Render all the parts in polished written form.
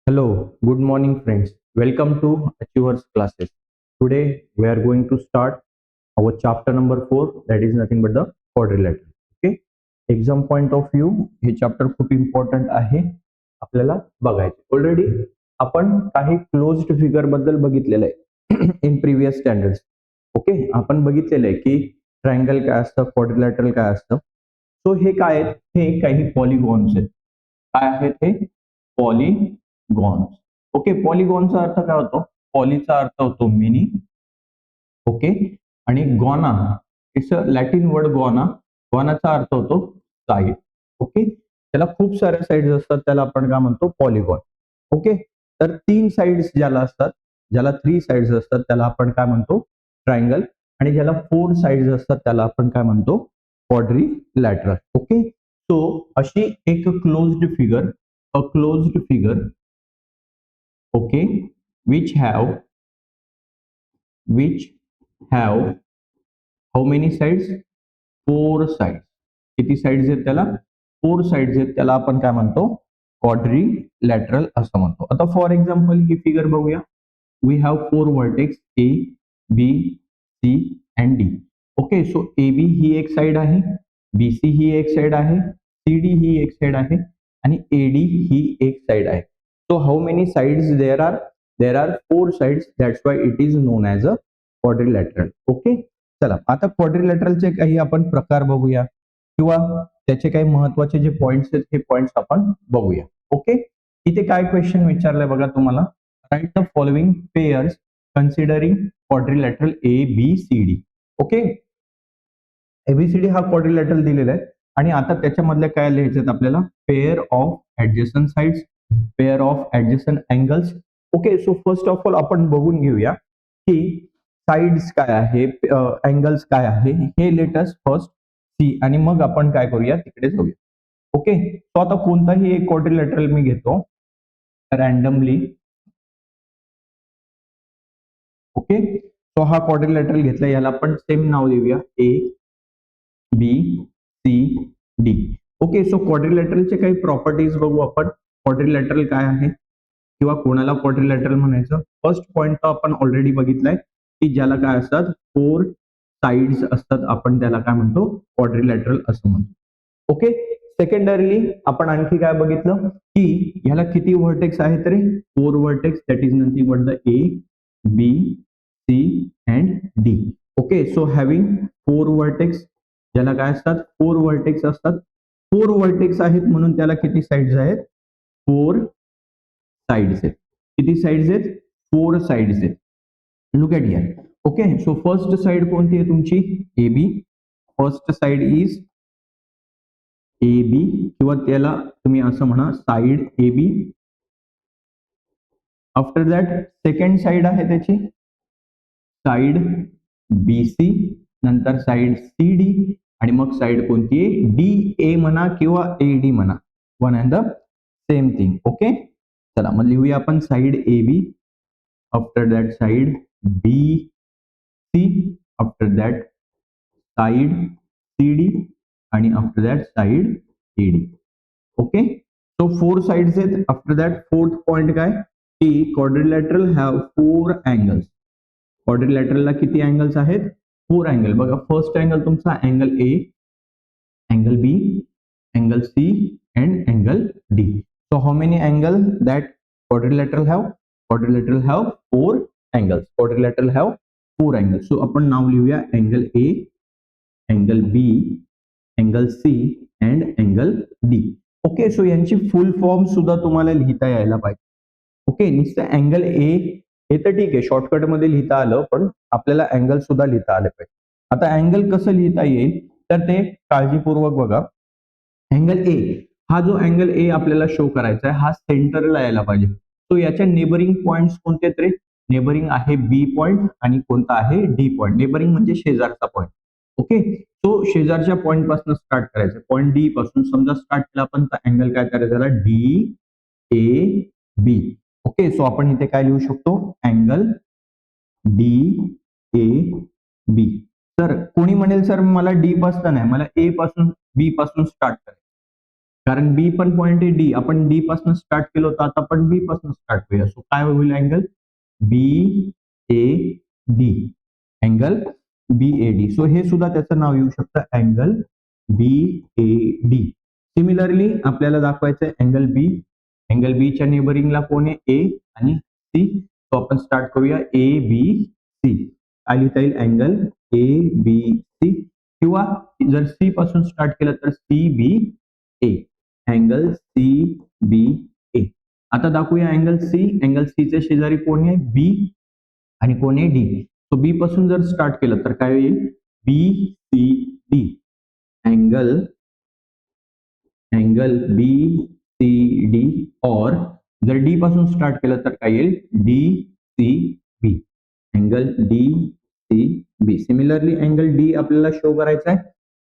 Hello, good morning, friends. Welcome to Achievers Classes. Today we are going to start our chapter number 4, that is nothing but the quadrilateral. Okay, exam point of view हे chapter खूप important आहे आपल्याला बघायचे. Already आपण काही closed figure बद्दल बघितलेलं आहे इन प्रिव्हियस स्टँडर्ड्स. ओके, आपण बघितलेलं आहे की ट्रायंगल काय असतं, क्वाड्रिलॅटरल काय असतं. सो हे काय आहेत, हे काही पॉलिगॉन्स आहेत. काय आहेत हे? पॉलिगॉन्स. ओके, पॉलिगॉनचा अर्थ काय होतो? पॉलीचा अर्थ होतो मिनी. ओके, आणि gona it's a Latin word gona. गॉनाचा अर्थ होतो साईड. ओके, त्याला खूप साऱ्या साईड्स असतात, त्याला आपण काय म्हणतो? पॉलिगॉन. ओके, तर 3 साईड्स ज्याला असतात, ज्याला 3 साईड्स असतात त्याला आपण काय म्हणतो? ट्रायंगल. आणि ज्याला 4 साईड्स असतात त्याला आपण काय म्हणतो? क्वाड्रिलॅटरल. ओके, सो अशी एक closed figure, a closed figure, okay, which have how many sides? 4 sides. किती साइड्स आहेत त्याला? 4 साइड्स आहेत, त्याला आपण काय म्हणतो? क्वाड्रिलॅटरल असं म्हणतो. आता फॉर एक्झाम्पल ही फिगर बघूया. We have 4 vertex A, B, C and D. Okay, so A B ही एक साइड आहे, बी सी ही एक साइड आहे, सी डी ही एक साइड आहे आणि ए डी ही एक साइड आहे. So how many sides there are? There are 4 sides. That's why it is known as a quadrilateral. Okay, चला आता क्वाड्रिलॅटरलचे काही आपण प्रकार बघूया किंवा त्याचे काही महत्वाचे जे पॉइंट्स आहेत हे पॉइंट्स आपण बघूया. ओके, इथे काय क्वेश्चन विचारलंय बघा तुम्हाला. Write the following pairs considering quadrilateral A B C D. Okay, ABCD हा क्वाड्रिलॅटरल दिलेला आहे आणि आता त्याच्यामधल्या काय लिहायचं आपल्याला? Pair of adjacent sides, pair of adjacent angles. Okay, so first of all आपण बघून घेऊया की साइड्स काय आहे, अँगल्स काय आहे, हे लेटस फर्स्ट सी आणि मग आपण काय करूया तिकडे जाऊया. ओके, तो आता कोणताही एक क्वाड्रिलॅटरल मी घेतो रॅन्डमली. ओके, तो हा क्वाड्रिलॅटरल घेतला, याला आपण सेम नाव देऊया A B C D. Okay, so क्वाड्रिलॅटरलचे काही प्रॉपर्टीज बघू आपण. क्वाड्रिलॅटरल काय आहे किंवा कोणाला क्वाड्रिलॅटरल म्हणायचं? फर्स्ट पॉइंट तर आपण ऑलरेडी बघितलाय की ज्याला काय असतात? 4 साइड्स असतात, आपण त्याला काय म्हणतो? क्वाड्रिलॅटरल असं म्हणतो. ओके, सेकंडरीली आपण आणखी काय बघितलं की ह्याला किती व्हर्टेक्स आहेत रे? 4 vertex. That is nothing but the A B C and D. Okay, so having 4 vertex, ज्याला काय असतात? 4 व्हर्टेक्स असतात. 4 व्हर्टेक्स आहेत म्हणून त्याला किती साइड्स आहेत? 4 साइड्स आहेत. किती साइड्स आहेत? 4 साइड्स आहेत. Look at here. Okay, so first side कोणती आहे तुमची? A B. First side is A B किंवा त्याला तुम्ही असं म्हणा side A B. After that second side आहे त्याची साइड बी सी, नंतर साइड सी डी आणि मग साइड कोणती आहे? डी ए म्हणा किंवा ए डी म्हणा, one and the same thing. Okay, चला मग लिहूया आपण side A B. After that side B C, after that side C D आणि after that side A D. Okay, so 4 sides आहेत. After that fourth point काय की quadrilateral have 4 angles. क्वाड्रिलॅटरलला किती angles आहेत? 4 अँगल. बघा, फर्स्ट अँगल तुमचा angle A, angle B, angle C and angle D. So how many angle that quadrilateral have? Quadrilateral have 4 angles. Quadrilateral have 4 angles. So आपण नाव लिहूया angle A, angle B, angle C and angle D. Okay, so यांची full form सुद्धा तुम्हाला लिहिता यायला पाहिजे. Okay, नुसतं अँगल ए हे तर ठीक आहे, शॉर्टकट मध्ये लिहिता आलं, पण आपल्याला अँगल सुद्धा लिहिता आले पाहिजे. आता अँगल कसं लिहिता येईल तर ते काळजीपूर्वक बघा. अँगल ए, हा जो अँगल ए आपल्याला शो करायचा आहे हा सेंटरला यायला पाहिजे. तो याच्या नेबरिंग पॉइंट्स कोणते रे? नेबरिंग आहे बी पॉइंट आणि कोणता आहे? D point. नेबरिंग म्हणजे शेजारचा पॉइंट. ओके, तो शेजारच्या पॉइंट पासून स्टार्ट करायचा. पॉइंट डी पासून समजा स्टार्ट केला आपण, तर अँगल काय करायचा झाला? D A B. Okay, so आपण इथे काय लिहू शकतो? Angle D A B. तर कोणी म्हणेल सर मला डी पासून नाही, मला ए पासून बी पासून स्टार्ट करायचं. कारण बी पण पॉइंट आहे डी, आपण डी पासून स्टार्ट केलं होतं, आता आपण बी पासून स्टार्ट करूया. सो काय होईल angle B A D, angle B A D. So हे सुद्धा त्याचं नाव येऊ शकतं angle B A D. Similarly आपल्याला दाखवायचं अँगल बी, अँगल बीच्या नेबरिंगला कोण आहे ए आणि सी. तो आपण स्टार्ट करूया ए बी सी. काय लिहिता येईल अँगल ए बी सी, किंवा जर सी पासून स्टार्ट केलं तर सी बी ए, अँगल सी बी ए. आता दाखवूया अँगल सी. अँगल सी चे शेजारी कोण आहे बी आणि कोण आहे डी. सो बी पासून जर स्टार्ट केलं तर काय होईल B C D, angle B C D. और जर डी पासून स्टार्ट केलं तर काय येईल D C B, angle D C B. Similarly angle D आपल्याला शो करायचा आहे.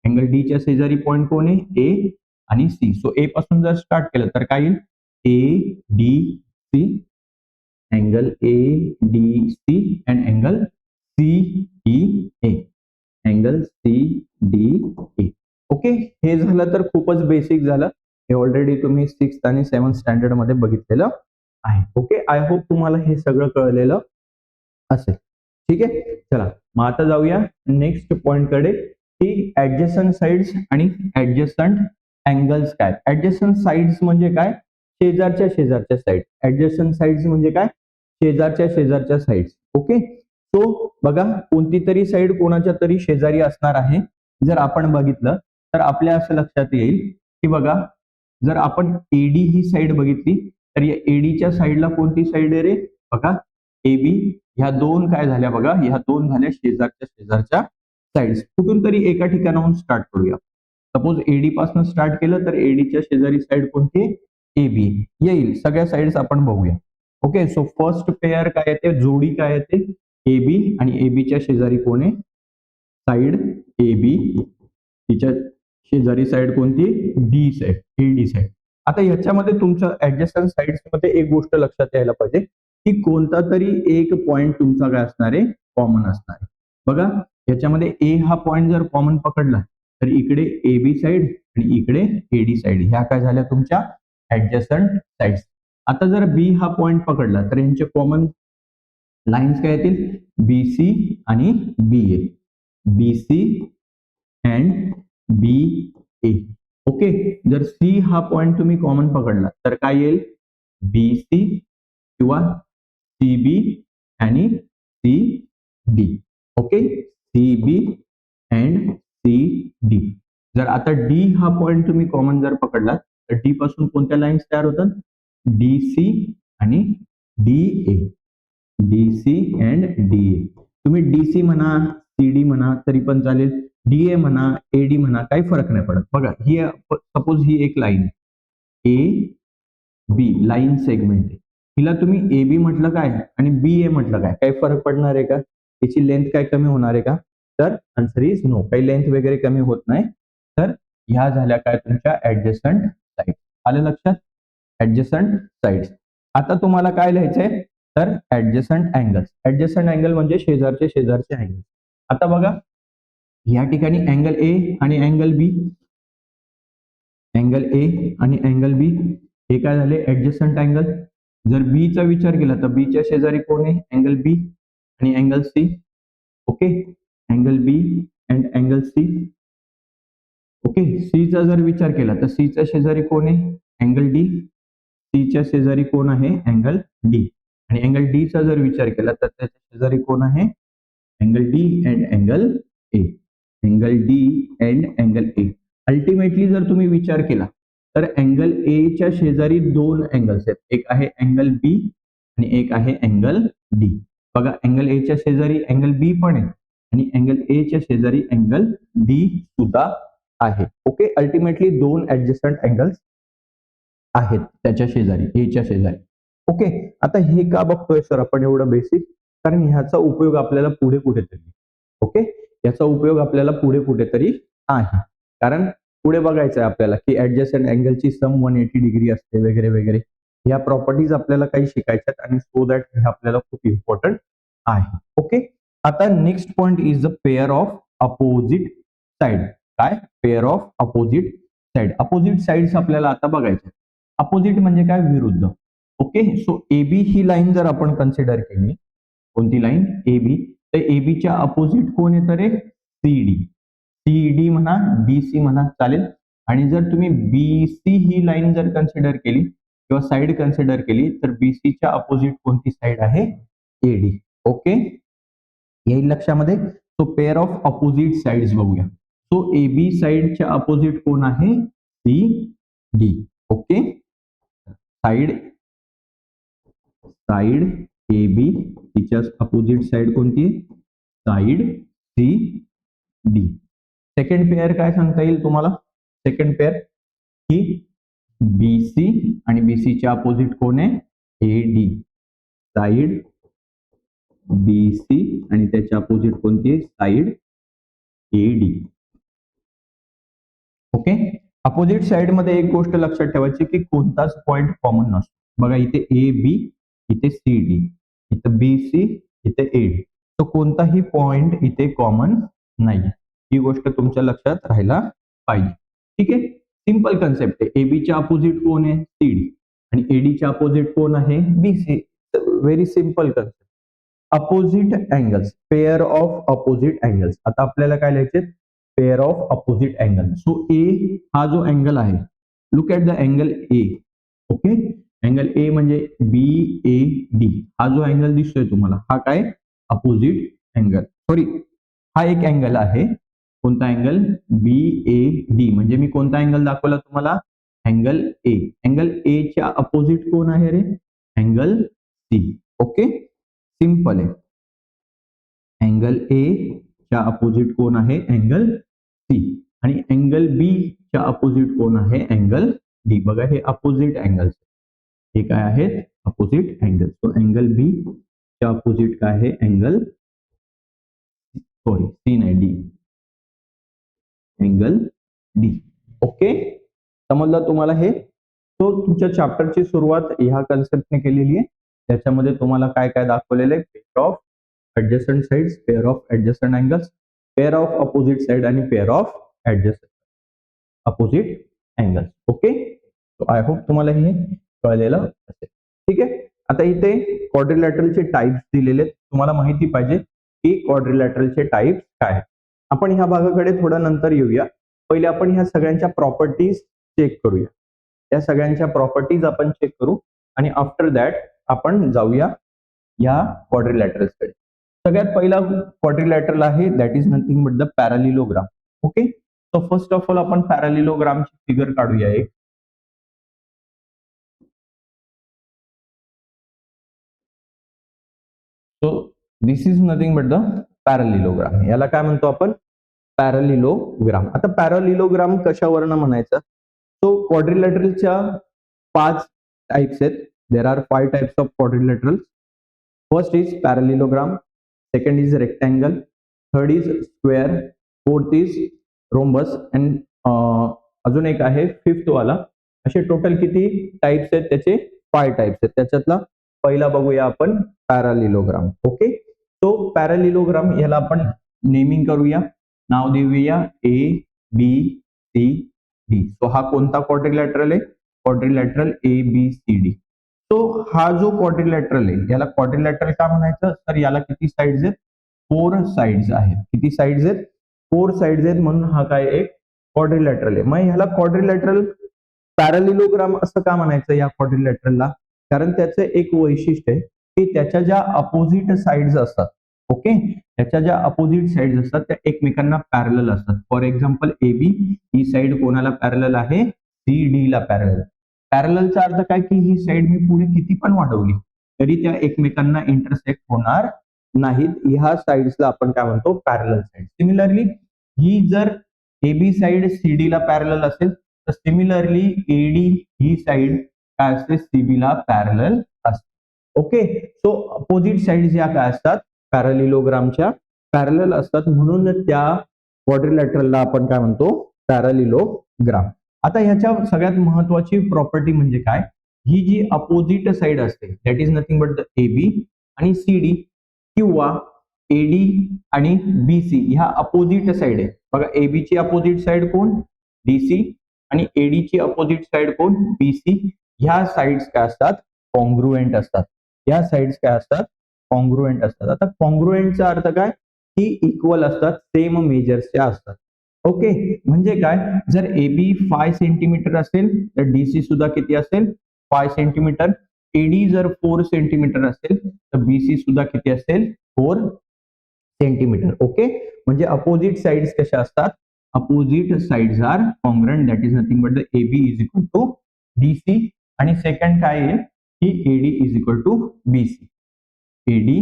अँगल डी च्या शेजारी पॉइंट कोण आहे ए आणि सी. सो ए पासून जर स्टार्ट केलं तर काय येईल A D C, angle A D C and angle C D A, angle C D A. Okay, हे झालं तर खूपच बेसिक झालं. हे ऑलरेडी तुम्ही 6th आणि 7th स्टँडर्ड मध्ये बघितलेलं आहे. ओके, आय होप तुम्हाला हे सगळं कळलेलं असेल. ठीक आहे, चला मग आता जाऊया नेक्स्ट पॉइंट कडे, की ऍडजसंट साइड्स आणि ऍडजसंट अँगल्स काय. ऍडजसंट साइड्स म्हणजे काय, शेजारच्या साइड. ऍडजसंट साइड्स म्हणजे काय, शेजारच्या साइड्स. ओके, सो बघा कोणती तरी साइड कोणाच्या तरी शेजारी असणार आहे. जर आपण बघितलं तर आपल्या असं लक्षात येईल की बघा, जर आपण एडी ही साइड बघितली तर या एडीच्या साइडला कोणती साइड आहे रे, बघा एबी. ह्या दोन काय झाल्या बघा, ह्या दोन झाल्या शेजारच्या साइड्स. कुठून तरी एका ठिकाणाहून स्टार्ट करूया. सपोज एडी पासून स्टार्ट केलं तर एडीच्या शेजारी साइड कोणती एबी येईल. सगळ्या साइड्स आपण बघूया. ओके, सो फर्स्ट पेअर काय येते, जोडी काय येते एबी, आणि एबीच्या शेजारी कोण आहे साइड एबी, तिच्या शेजारी साइड कोणती डी साइड, एडी साइड. आता ह्याच्यामध्ये तुमच्या ऍडजस्टंट साइड्स मध्ये एक गोष्ट लक्षात यायला पाहिजे की कोणता तरी एक पॉइंट तुमचा काय असणार आहे कॉमन असणार आहे. बघा ह्याच्यामध्ये ए हा पॉइंट जर कॉमन पकडला तर इकडे एबी साइड आणि इकडे एडी साइड, ह्या काय झाल्या तुमच्या ऍडजस्टंट साइड्स. आता जर बी हा पॉइंट पकडला तर यांचे कॉमन लाईन्स काय येतील बीसी आणि B A, BC and B A. Okay, जर सी हा पॉइंट तुम्ही कॉमन पकडला तर काय येईल बीसी किंवा सी बी आणि C D. Okay, C B and C D. जर आता डी हा पॉइंट तुम्ही कॉमन जर पकडला तर डी पासून कोणत्या लाईन्स तयार होतात डी सी आणि D A, D C and D A. तुम्ही डीसी म्हणा सीडी म्हणा तरी पण चालेल, डीए म्हणा एडी म्हणा, काही फरक नाही पडत. बघा ही सपोज ही एक line A B line segment आहे, हिला तुम्ही ए बी म्हटलं काय आणि बी ए म्हटलं काय, काही फरक पडणार आहे का, याची लेंथ काय कमी होणार आहे का, तर आन्सर इज नो, काही लेंथ वगैरे कमी होत नाही. तर ह्या झाल्या काय तुमच्या ऍडजस्टंट साइड. आलं लक्षात, ऍडजस्टंट साइड्स. आता तुम्हाला काय लिहायचंय तर ऍडजस्टंट अँगल्स. ऍडजस्टंट अँगल म्हणजे शेजारचे अँगल. आता बघा या ठिकाणी अँगल ए आणि अँगल बी, अँगल ए आणि अँगल बी हे काय झाले ऍडजस्टंट अँगल. जर बी चा विचार केला तर बी च्या शेजारी कोण आहे अँगल बी आणि angle C. Okay, angle B and angle C. Okay, C चा जर विचार केला तर सी च्या शेजारी कोण आहे अँगल डी, सी च्या शेजारी कोण आहे अँगल डी, आणि अँगल डी चा जर विचार केला तर त्याच्या शेजारी कोण आहे angle D and angle A, angle D and angle A. Ultimately जर तुम्ही विचार केला तर अँगल ए च्या शेजारी दोन अँगल्स आहेत, एक आहे अँगल बी आणि एक आहे अँगल डी. बघा अँगल ए च्या शेजारी अँगल बी पण आहे आणि अँगल ए च्या शेजारी अँगल डी सुद्धा आहे. ओके, अल्टिमेटली दोन ऍडजस्टंट अँगल्स आहेत त्याच्या शेजारी, ए च्या शेजारी. ओके, आता हे का बघतोय सर आपण एवढं बेसिक, कारण ह्याचा उपयोग आपल्याला पुढे कुठेतरी, ओके याचा उपयोग आपल्याला पुढे कुठेतरी आहे. कारण पुढे बघायचं आहे आपल्याला की ऍडजस्टंट अँगलची सम 180 डिग्री असते वगैरे वगैरे, ह्या प्रॉपर्टीज आपल्याला काही शिकायच्यात आणि सो दॅट हे आपल्याला खूप इम्पॉर्टंट आहे. ओके, आता next point is the pair of opposite side. काय pair of opposite side. Opposite sides आपल्याला आता बघायच्या. अपोजिट म्हणजे काय? विरुद्ध. ओके, सो एबी ही लाईन जर आपण कन्सिडर केली, कोणती लाईन? एबी. तर एबीच्या अपोजिट कोण येतं रे? सीडी. सीडी म्हणा, बीसी म्हणा, चालेल. आणि जर तुम्ही बीसी ही लाईन जर कन्सिडर केली किंवा साइड कन्सिडर केली तर बीसीच्या अपोजिट कोणती साइड आहे? एडी. ओके, येईल लक्षामध्ये. So pair of opposite sides बघूया. सो एबी साइडच्या अपोजिट कोण आहे? C D. Okay, side side A B, तिच्या अपोजिट साइड कोणती? Side C D. Second pair काय सांगता येईल तुम्हाला? सेकंड पेअर ही बीसी आणि बीसीच्या अपोजिट कोण आहे? A D. साइड बीसी आणि त्याच्या अपोजिट कोणती आहे? Side A D. Okay, opposite side मध्ये एक गोष्ट लक्षात ठेवायची की कोणताच पॉइंट कॉमन नसतो. बघा इथे ए बी, इथे सी डी, इथे बी सी, इथे ए डी. तो कोणताही पॉइंट इथे कॉमन नाही. ही गोष्ट तुमच्या लक्षात राहायला पाहिजे. ठीक आहे, सिंपल कन्सेप्ट आहे. एबीच्या अपोजिट कोण आहे? C D. आणि एडीच्या अपोजिट कोण आहे? B C. Very simple concept. Opposite angles, pair of opposite angles. आता आपल्याला काय लिहायचे? Pair of opposite angle. So A हा जो अँगल आहे, look at the angle A. Okay, angle A म्हणजे बी ए डी. हा जो अँगल दिसतोय तुम्हाला, हा काय? Opposite angle. सॉरी, हा एक अँगल आहे. कोणता अँगल? B A D. म्हणजे मी कोणता अँगल दाखवला तुम्हाला? Angle A. अँगल ए च्या अपोजिट कोण आहे रे? Angle C. ओके, सिंपल आहे. अँगल ए च्या अपोजिट कोण आहे? Angle C. आणि अँगल बी च्या अपोजिट कोण आहे? Angle D. बघा हे अपोजिट अँगल्स. हे काय आहेत? Opposite angle. So angle B च्या अपोजिट काय आहे? अँगल, सॉरी सी नाही, डी. Angle D. ओके, समजलं तुम्हाला हे? तो तुमच्या चॅप्टरची सुरुवात ह्या कन्सेप्टने केलेली आहे. त्याच्यामध्ये तुम्हाला काय काय दाखवलेलं आहे? Pair of adjacent sides, pair of adjacent angles, pair of opposite side आणि pair of adjacent opposite angles. Okay, so I hope तुम्हाला हे कळलेलं असेल. ठीक आहे, आता इथे क्वाड्रिलॅटरलचे टाइप्स दिलेले आहेत. तुम्हाला माहिती पाहिजे की क्वाड्रिलॅटरलचे टाइप्स काय आहेत. आपण ह्या भागाकडे थोडं नंतर येऊया. पहिले आपण ह्या सगळ्यांच्या प्रॉपर्टीज चेक करूया. या सगळ्यांच्या प्रॉपर्टीज आपण चेक करू आणि आफ्टर दॅट आपण जाऊया या क्वाड्रिलॅटरल्सकडे. सगळ्यात पहिला क्वाड्रिलॅटरल आहे, that is nothing but the parallelogram. Okay, so first of all आपण पॅरालिलोग्रामची फिगर काढूया एक. So this is nothing but the parallelogram. याला काय म्हणतो आपण? पॅरालिलोग्राम. आता पॅरालिलोग्राम कशावरनं म्हणायचं? सो क्वाड्रिलॅटरलच्या 5 टाइप्स आहेत. There are 5 types of quadrilaterals. First is parallelogram, second is rectangle, third is square, fourth is rhombus and अजून एक आहे फिफ्थ वाला. असे टोटल किती टाइप्स आहेत? त्याचे 5 टाइप्स आहेत. त्याच्यातला पहिला बघूया आपण, पॅरालिलोग्राम. ओके, तो पॅरालिलोग्राम याला आपण नेमिंग करूया, नाव देऊया A B C D. So हा कोणता क्वाड्रिलॅटरल आहे? Quadrilateral A B C D. तो हा जो क्वाड्रिलॅटरल आहे याला क्वाड्रिलॅटरल का म्हणायचं? तर याला किती साइड्स आहेत? 4 साइड्स आहेत. किती साइड्स आहेत? 4 साइड्स आहेत, म्हणून हा काय एक क्वाड्रिलॅटरल आहे. मग ह्याला क्वाड्रिलॅटरल पॅरालिलोग्राम असं का म्हणायचं या क्वाड्रिलॅटरलला? कारण त्याचं एक वैशिष्ट्य आहे की त्याच्या ज्या अपोजिट साइड्स असतात, ओके, त्याच्या ज्या अपोजिट साइड्स असतात त्या एकमेकांना पॅरलल असतात. फॉर एक्झाम्पल ए बी ही साइड कोणाला पॅरलल आहे? सी डी ला पॅरलल. पॅरललचा अर्थ काय की ही साइड मी पुढे किती पण वाढवली तरी त्या एकमेकांना इंटरसेक्ट होणार नाहीत. ह्या साइड्सला आपण काय म्हणतो? Parallel side. सिमिलरली ही जर एबी साइड सीडी ला पॅरलल असेल तर सिमिलरली एडी ही साइड काय असते? सीबी ला पॅरलल असते. ओके, सो अपोजिट साइड्स या काय असतात? पॅरालिलोग्रामच्या पॅरलल असतात, म्हणून त्या क्वाड्रिलॅटरलला आपण काय म्हणतो? पॅरालिलोग्राम. आता ह्याच्या सगळ्यात महत्वाची प्रॉपर्टी म्हणजे काय? ही जी अपोजिट साइड असते that is nothing but the AB आणि सीडी किंवा एडी आणि बीसी ह्या अपोजिट साइड आहे. बघा एबी ची अपोजिट साइड कोण? डीसी आणि एडी ची अपोजिट साइड कोण बीसी. ह्या साइड्स काय असतात कॉन्ग्रुएंट असतात. या साइड्स काय असतात कॉन्ग्रुएंट असतात. आता कॉन्ग्रुएंटचा अर्थ काय की इक्वल असतात सेम मेजर्सच्या असतात. ओके म्हणजे काय जर एबी 5 सेंटीमीटर असेल तर डीसी सुद्धा किती असेल 5 सेंटीमीटर. एडी जर 4 सेंटीमीटर असेल तर बीसी सुद्धा किती असेल 4 सेंटीमीटर. ओके म्हणजे अपोजिट साइड्स कशा असतात opposite sides are congruent that is nothing but the AB is equal to DC. आणि सेकंड काय येईल की AD is equal to BC. AD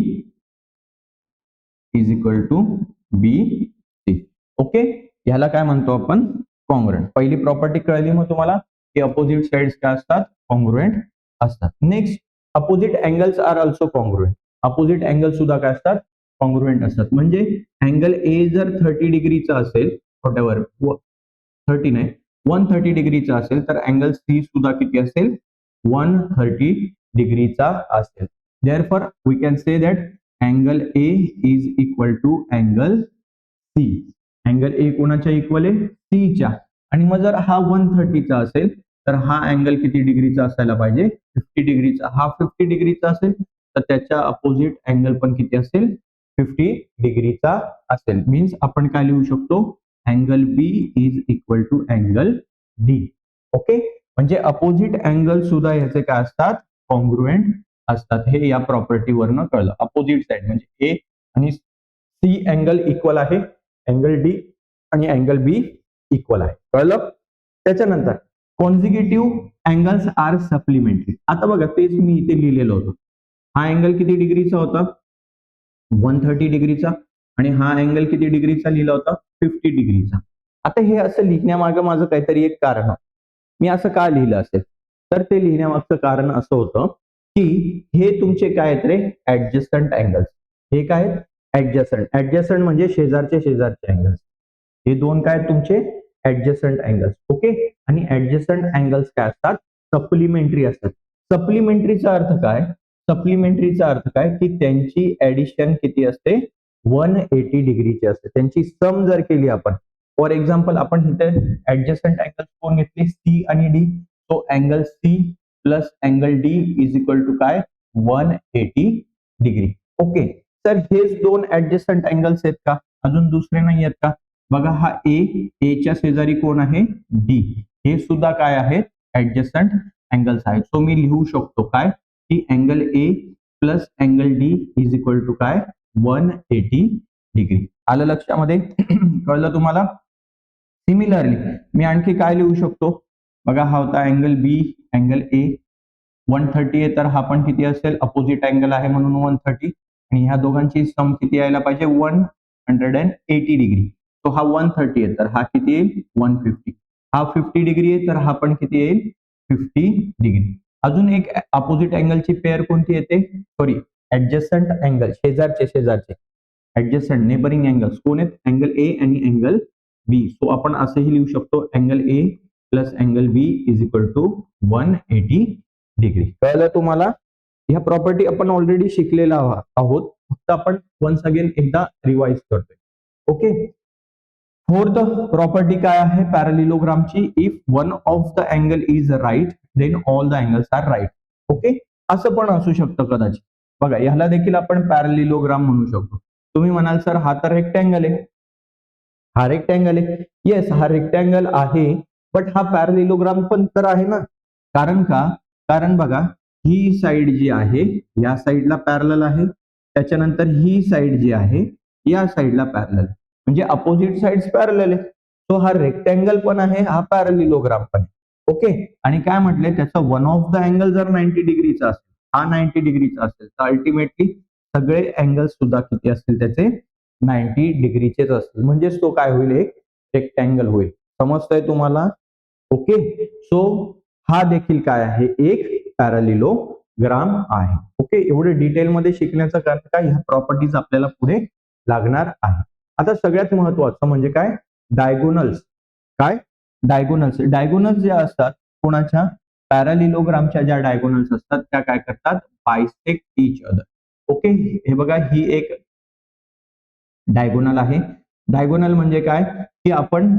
is equal to BC. Okay ह्याला काय म्हणतो आपण कॉन्ग्रुएंट. पहिली प्रॉपर्टी कळली मग तुम्हाला की अपोजिट साइड्स काय असतात कॉन्ग्रुएंट असतात. Next opposite angles are also congruent. Opposite angle सुद्धा काय असतात कॉन्ग्रुएंट असतात. म्हणजे अँगल ए जर 30 डिग्रीचा असेल व्हॉटएव्हर 30 नाही 130 डिग्रीचा असेल तर अँगल सी सुद्धा किती असेल 130 डिग्रीचा असेल. Therefore we can say that angle A is equal to angle C. Angle A कोणाच्या इक्वल आहे सीच्या. आणि मग जर हा 130 चा असेल तर हा अँगल किती डिग्रीचा असायला पाहिजे 50 डिग्रीचा. हा 50 डिग्रीचा असेल तर त्याच्या अपोजिट अँगल पण किती असेल 50 डिग्रीचा असेल. मीन्स आपण काय लिहू शकतो angle B is equal to angle D. Okay म्हणजे अपोजिट अँगल सुद्धा याचे काय असतात कॉन्ग्रुएंट असतात. हे या प्रॉपर्टीवरनं कळलं. अपोजिट साइड म्हणजे ए आणि सी अँगल इक्वल आहे अँगल डी आणि अँगल बी इक्वल आहे. कळलं. त्याच्यानंतर कॉन्झिक्युटिव्ह अँगल्स आर सप्लिमेंटरी. आता बघा तेच मी इथे लिहिलेलं होतं. हा अँगल किती डिग्रीचा होता 130 डिग्रीचा आणि हा अँगल किती डिग्रीचा लिहिला होता 50 डिग्रीचा. आता हे असं लिहिण्यामागं माझं काहीतरी एक कारण आहे. मी असं का लिहिलं असेल तर ते लिहिण्यामागचं कारण असं होतं की हे तुमचे काय आहेत रे ऍडजस्टंट अँगल्स. हे काय आहेत ऍडजस्टंट. ऍडजस्टंट म्हणजे शेजारचे शेजारचे अँगल्स. हे दोन काय तुमचे ऍडजस्टंट अँगल्स. ओके आणि ऍडजस्टंट अँगल्स काय असतात सप्लिमेंटरी असतात. सप्लिमेंटरीचा अर्थ काय सप्लिमेंटरीचा अर्थ काय की त्यांची ऍडिशन किती असते 180 डिग्रीची असते. त्यांची सम जर केली आपण फॉर एक्झाम्पल आपण इथे ऍडजस्टंट अँगल कोण घेतली सी आणि डी. तो angle C plus angle D is equal to काय 180 डिग्री. ओके तर हेच दोन ऍडजस्टंट अँगल्स आहेत का अजून दुसरे नाही आहेत का. बघा हा एच्या शेजारी कोण आहे डी. हे सुद्धा काय आहेत ऍडजस्टंट अँगल्स आहेत. सो मी लिहू शकतो काय की angle A plus angle D is equal to काय 180 डिग्री. आलं लक्षामध्ये कळलं तुम्हाला. सिमिलरली मी आणखी काय लिहू शकतो बघा हा होता अँगल बी अँगल ए 130 आहे तर हा पण किती असेल अपोजिट अँगल आहे म्हणून 130 आणि ह्या दोघांची सम किती यायला पाहिजे 180 डिग्री. तो हा 130 आहे तर हा किती येईल 150. हा 50 डिग्री आहे तर हा पण किती येईल 50 डिग्री. अजून एक अपोजिट अँगलची पेअर कोणती येते सॉरी ऍडजस्टंट अँगल शेजारचे शेजारचे ऍडजस्टंट नेबरिंग अँगल्स कोण आहेत अँगल ए आणि अँगल बी. सो आपण असंही लिहू शकतो angle A plus angle B is equal to 180 degree. कळलं तुम्हाला. ह्या प्रॉपर्टी आपण ऑलरेडी शिकलेला आहोत फक्त आपण वन्स अगेन एकदा रिवाइज करतोय. ओके फोर्थ प्रॉपर्टी काय आहे पॅरालिलोग्रामची if one of the angle is right then all the angles are right. Okay असं पण असू शकतं कदाचित. बघा ह्याला देखील आपण पॅरालिलोग्राम म्हणू शकतो. तुम्ही म्हणाल सर हा तर रेक्टँगल आहे. हा रेक्टँगल आहे येस हा रेक्टँगल आहे बट हा पॅरालिलोग्राम पण तर आहे ना. कारण का कारण बघा ही साइड जी आहे या साइडला पॅरलल आहे त्याच्यानंतर ही साइड जी आहे या साइडला पॅरलल आहे म्हणजे अपोजिट साइड्स पॅरलल आहे. तो हा रेक्टँगल पण आहे हा पॅरालिलोग्राम पण आहे. ओके आणि काय म्हटलंय त्याचा वन ऑफ द अँगल जर 90 डिग्रीचा असेल हा 90 डिग्रीचा असेल तर अल्टिमेटली सगळे अँगल सुद्धा किती असतील त्याचे 90 डिग्रीचेच असतील म्हणजेच तो काय होईल एक रेक्टँगल होईल. समजतंय तुम्हाला. ओके सो हा देखील काय आहे एक पॅरालिलोग्राम आहे. ओके एवढे डिटेलमध्ये शिकण्याचं कारण काय ह्या प्रॉपर्टीज आपल्याला पुढे लागणार आहे. आता सगळ्यात महत्वाचं म्हणजे काय डायगोनल्स. काय डायगोनल्स डायगोनल्स ज्या असतात कोणाच्या पॅरालिलोग्रामच्या ज्या डायगोनल्स असतात त्या काय करतात बायसेक्ट इच अदर. ओके हे बघा ही एक डायगोनल आहे. डायगोनल म्हणजे काय की आपण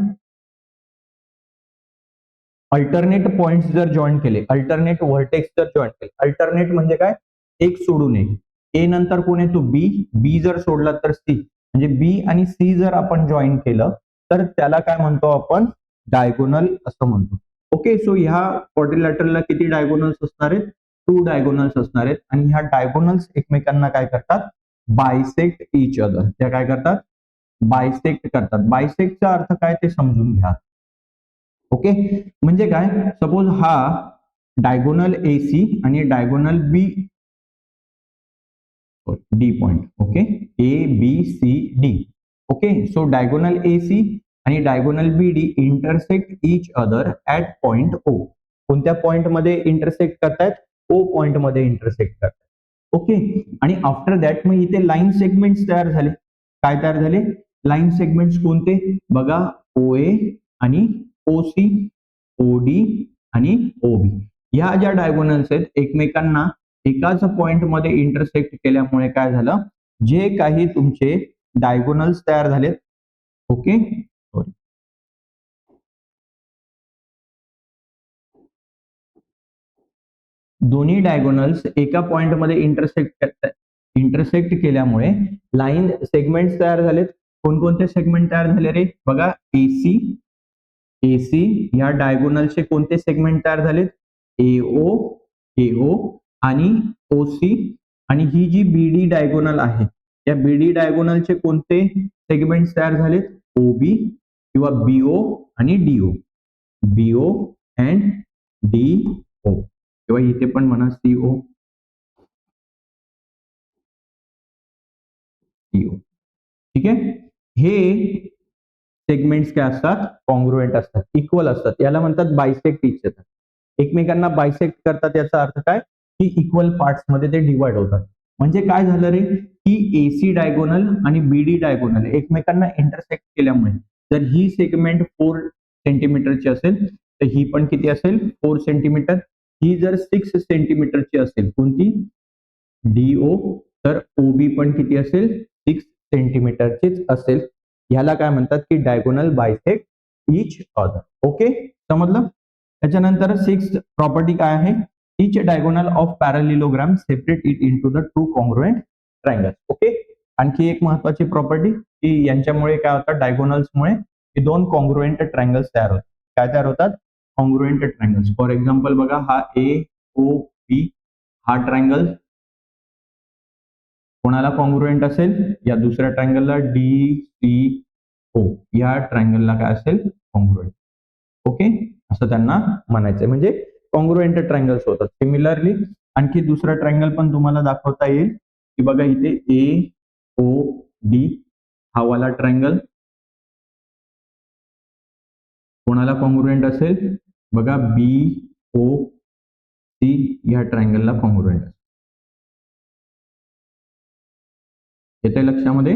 अल्टरनेट पॉइंट जर जॉईन केले, अल्टरनेट व्हर्टेक्स जर जॉईन केले, अल्टरनेट म्हणजे काय, एक सोडून एक, ए नंतर कोण येतो बी, बी जर सोडला तर सी, म्हणजे बी आणि सी जर आपण जॉईन केलं तर त्याला काय म्हणतो आपण, डायगोनल असं म्हणतो. ओके, सो ह्या क्वाड्रिलॅटरलला किती डायगोनल्स असणार आहेत, 2 डायगोनल्स असणार आहेत आणि ह्या डायगोनल्स एकमेकांना काय करतात, बायसेक्ट इच अदर. त्या काय करतात, बायसेक्ट करतात. बायसेक्टचा अर्थ काय ते समजून घ्या. ओके, म्हणजे काय, सपोज हा डायगोनल ए सी आणि diagonal B D point. Okay, A B C D. Okay, so diagonal A C आणि diagonal B D intersect each other at point O. कोणत्या पॉइंट मध्ये इंटरसेक्ट करतायत, ओ पॉइंट मध्ये intersect करतायत. Okay, आणि after that मग इथे line segments तयार झाले. काय तयार झाले, लाईन सेगमेंट्स कोणते बघा, ओ ए आणि ओ सी, ओ डी आणि ओ बी. ह्या ज्या डायगोनल्स आहेत एकमेकांना एकाच पॉइंट मध्ये इंटरसेक्ट केल्यामुळे काय झालं, जे काही तुमचे डायगोनल्स तयार झालेत. ओके, सॉरी, दोन्ही डायगोनल्स एका पॉइंट मध्ये इंटरसेक्ट केल्यामुळे लाईन सेगमेंट तयार झालेत. कोणकोणते सेगमेंट तयार झाले रे, बघा, एसी, एसी या डायगोनलचे कोणते सेगमेंट तयार झालेत, एओ, एओ आणि ओसी. आणि ही जी बीडी डायगोनल आहे, या बीडी डायगोनलचे कोणते सेगमेंट तयार झालेत, ओबी किंवा बीओ आणि डीओ, बीओ अँड डीओ किंवा इथे पण म्हणा सीओ, डीओ. ठीक आहे, हे सेगमेंट्स काय असतात, कॉन्ग्रुएंट असतात, इक्वल असतात. याला म्हणतात बायसेक्ट इच अदर. एकमेकांना बायसेक्ट करतात याचा अर्थ काय, की इक्वल पार्ट्स मध्ये ते डिवाइड होतात. म्हणजे काय झालं रे, की एसी डायगोनल आणि बीडी डायगोनल एकमेकांना इंटरसेक्ट केल्यामुळे जर ही सेगमेंट 4 सेंटीमीटरची असेल तर ही पण किती असेल, 4 सेंटीमीटर. ही जर 6 सेंटीमीटरची असेल कोणती, डीओ, तर ओबी पण किती असेल, 6 सेंटीमीटरचीच असेल. ह्याला काय म्हणतात, की diagonal bisect each other. Okay, समजलं. त्याच्यानंतर 6th प्रॉपर्टी काय आहे, each diagonal of parallelogram separate it into the 2 congruent triangles. Okay, आणखी एक महत्वाची प्रॉपर्टी, की यांच्यामुळे काय होतं, डायगोनल्समुळे हे 2 कॉन्ग्रुएंट ट्रायंगल्स तयार होतात. काय तयार होतात, कॉन्ग्रुएंट ट्रायंगल्स. फॉर एक्झाम्पल बघा, हा ए ओ बी हा ट्रायंगल कोणाला कॉन्ग्रुएंट असेल, या दुसऱ्या ट्रायंगलला डी सी ओ, या ट्रायंगलला काय असेल, कॉन्ग्रुएंट. ओके, असं त्यांना म्हणायचंय, म्हणजे कॉन्ग्रुएंट ट्रायंगल्स होतात. सिमिलरली आणखी दुसरा ट्रायंगल पण तुम्हाला दाखवता येईल, की बघा इथे ए ओ डी हा वाला ट्रायंगल कोणाला कॉन्ग्रुएंट असेल, बघा बी ओ सी या ट्रायंगलला कॉन्ग्रुएंट असेल. येते लक्षामध्ये,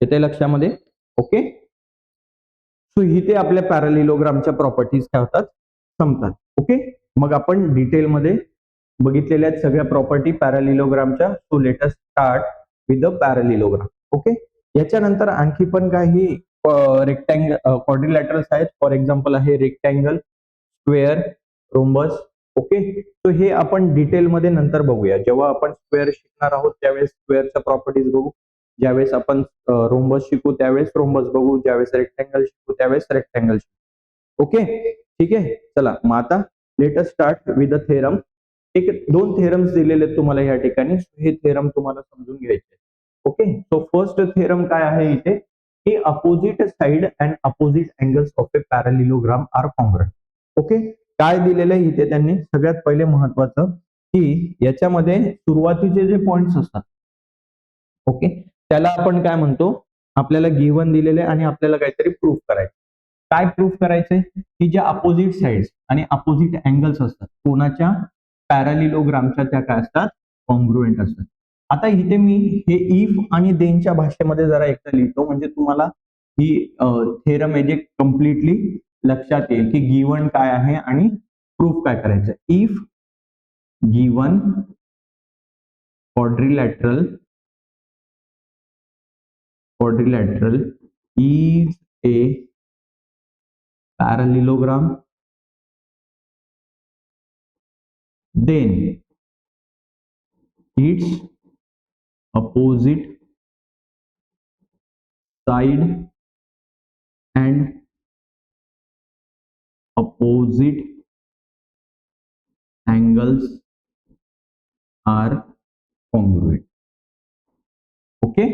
येते लक्षामध्ये. ओके, सो इथे आपल्या पॅरालिलोग्रामच्या प्रॉपर्टीज काय होतात, संपतात. ओके, मग आपण डिटेलमध्ये बघितलेल्या सगळ्या प्रॉपर्टी पॅरालिलोग्रामच्या. So let us start with the parallelogram. Okay, याच्यानंतर आणखी पण काही रेक्टँगल क्वाड्रिलॅटरल्स आहेत. फॉर एक्झाम्पल आहे rectangle, square, rhombus. Okay, so हे आपण डिटेलमध्ये नंतर बघूया. जेव्हा आपण स्क्वेअर शिकणार आहोत त्यावेळेस स्क्वेअरच्या प्रॉपर्टीज बघू, ज्यावेळेस आपण रोम्बस शिकू त्यावेळेस रोम्बस बघू, ज्यावेळेस रेक्टँगल शिकू त्यावेळेस रेक्टँगल शिकू. ओके, ठीक आहे, चला मग आता late us start with the theorem. एक 2 थेरम्स दिलेले आहेत तुम्हाला या ठिकाणी, हे थेरम तुम्हाला समजून घ्यायचे. ओके, सो फर्स्ट थेरम काय आहे इथे, की opposite side and opposite angles of a parallelogram are congruent. Okay, काय दिलेलं आहे इथे त्यांनी, सगळ्यात पहिले महत्वाचं, की याच्यामध्ये सुरुवातीचे जे पॉइंट्स असतात, ओके, त्याला आपण काय म्हणतो, आपल्याला गिव्हन दिलेले आणि आपल्याला काहीतरी प्रूफ करायचं. काय प्रूफ करायचंय, की ज्या अपोजिट साइड्स आणि अपोजिट अँगल्स असतात कोणाच्या, पॅरालिलोग्रामच्या, त्या काय असतात, कॉन्ग्रुएंट असतात. आता इथे मी हे इफ आणि देनच्या भाषेमध्ये जरा एकदा लिहितो, म्हणजे तुम्हाला ही थेरम आहे जे कम्प्लिटली लक्षात येईल, की गिव्हन काय आहे आणि प्रूफ काय करायचं. If given quadrilateral quadrilateral is a parallelogram, then its opposite side and opposite angles are congruent. Okay,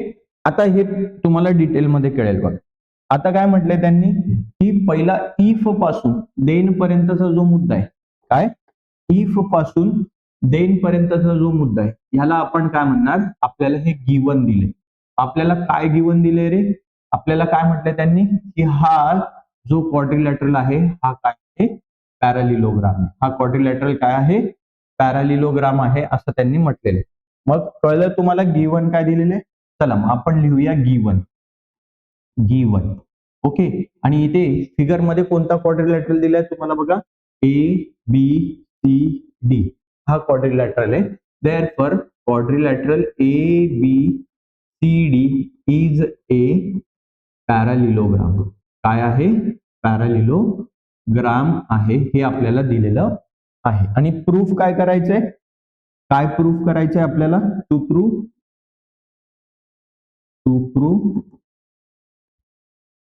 आता हे तुम्हाला डिटेलमध्ये कळेल बघा. आता काय म्हटलंय त्यांनी की पहिला इफ पासून देन पर्यंतचा जो मुद्दा आहे, काय इफ पासून देन पर्यंतचा जो मुद्दा आहे ह्याला आपण काय म्हणणार, आपल्याला हे गिवन दिले. आपल्याला काय गिवन दिले रे, आपल्याला काय म्हटलंय त्यांनी की हा जो क्वाड्रिलॅटरल आहे हा काय आहे, पॅरालिलोग्राम आहे. हा क्वाड्रिलॅटरल काय आहे, पॅरालिलोग्राम आहे असं त्यांनी म्हटलेलं. मग कळलं तुम्हाला गिवन काय दिलेले. चला मग आपण लिहूया गिवन. गिवन ओके, आणि इथे फिगर मध्ये कोणता क्वाड्रिलॅटरल दिलाय तुम्हाला बघा, ए बी सी डी हा क्वाड्रिलॅटरल आहे. Therefore quadrilateral A B C D is a parallelogram. काय आहे, पॅरालिलोग्राम आहे हे आपल्याला दिलेलं आहे. आणि प्रूफ काय करायचंय, काय प्रूफ करायचंय आपल्याला, टू प्रूफ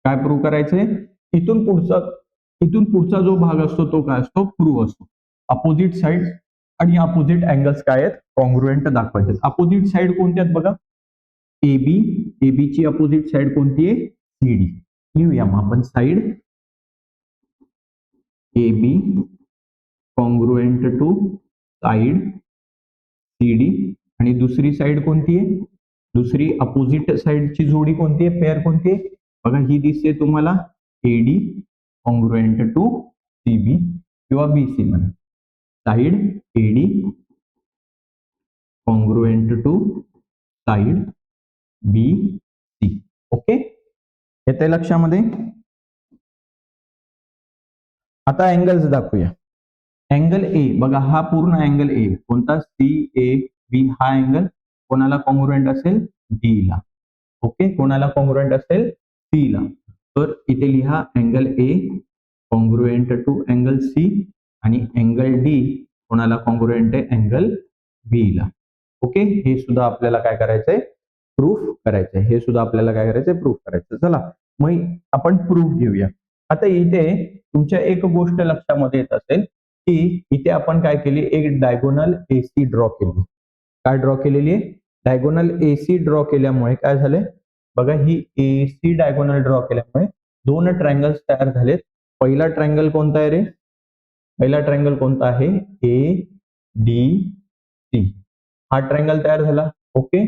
काय प्रूव्ह करायचंय, इथून पुढचा जो भाग असतो तो काय असतो, प्रूव्ह असतो. अपोजिट साइड आणि अपोजिट अँगल्स काय आहेत, कॉन्ग्रुएंट दाखवायचे. अपोजिट साइड कोणती आहेत बघा, एबी ची अपोजिट साइड कोणती आहे, सीडी. लिहूया मग आपण side AB congruent to side CD, आणि दुसरी साइड कोणती आहे, दुसरी अपोजिट साइडची जोडी कोणती आहे, पेअर कोणती आहे बघा, ही दिसते तुम्हाला एडी कॉन्ग्रुएंट टू सीबी किंवा बीसी म्हणा. Side AD congruent to side B C. Okay, येते लक्षामध्ये. आता अँगल्स दाखवूया. अँगल ए बघा, हा पूर्ण अँगल ए कोणता, सी ए बी, हा अँगल कोणाला कॉन्ग्रुएंट असेल, डी ला. ओके, कोणाला कॉन्ग्रुएंट असेल, सी ला. तर इथे लिहा angle A congruent to angle C, आणि अँगल डी कोणाला कॉन्ग्रुएंट आहे, अँगल बी ला. ओके, हे सुद्धा आपल्याला काय करायचंय, प्रूफ करायचंय. हे सुद्धा आपल्याला काय करायचंय, प्रूफ करायचं. चला मग आपण प्रूफ घेऊया. आता इथे तुमच्या एक गोष्ट लक्षामध्ये येत असेल की इथे आपण काय केली, एक डायगोनल एसी ड्रॉ केली. काय ड्रॉ केलेली आहे, डायगोनल एसी ड्रॉ केल्यामुळे काय झालंय बघा, ही एसी डायगोनल ड्रॉ केल्यामुळे दोन ट्रायंगल्स तयार झालेत. पहिला ट्रायंगल कोणता आहे रे, पहिला ट्रायंगल कोणता आहे, ए डी सी, हा ट्रायंगल तयार झाला. ओके,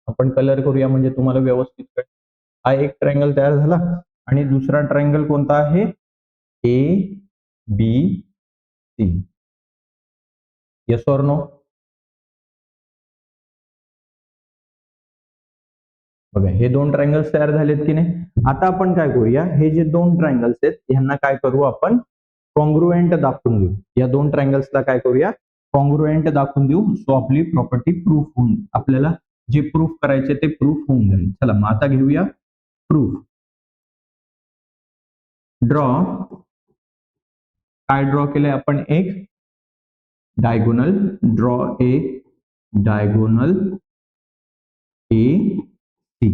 आपण कलर करूया म्हणजे तुम्हाला व्यवस्थित कळेल. हा एक ट्रायंगल तयार झाला, आणि दुसरा ट्रायंगल कोणता आहे, A B C. Yes or no, बघा हे दोन ट्रायंगल्स तयार झालेत की नाही. आता आपण काय करूया, हे जे दोन ट्रायंगल्स आहेत यांना काय करू, आपण कॉन्ग्रुएंट दाखवून देऊ. या दोन ट्रायंगल्सला काय करूया, कॉन्ग्रुएंट दाखवून देऊ. सो आपली प्रॉपर्टी प्रूफ होऊन, आपल्याला जे प्रूफ करायचे ते प्रूफ होऊन जाईल. चला मग आता घेऊया प्रूफ. ड्रॉ, काय ड्रॉ केलंय आपण, एक diagonal. Draw a diagonal A C.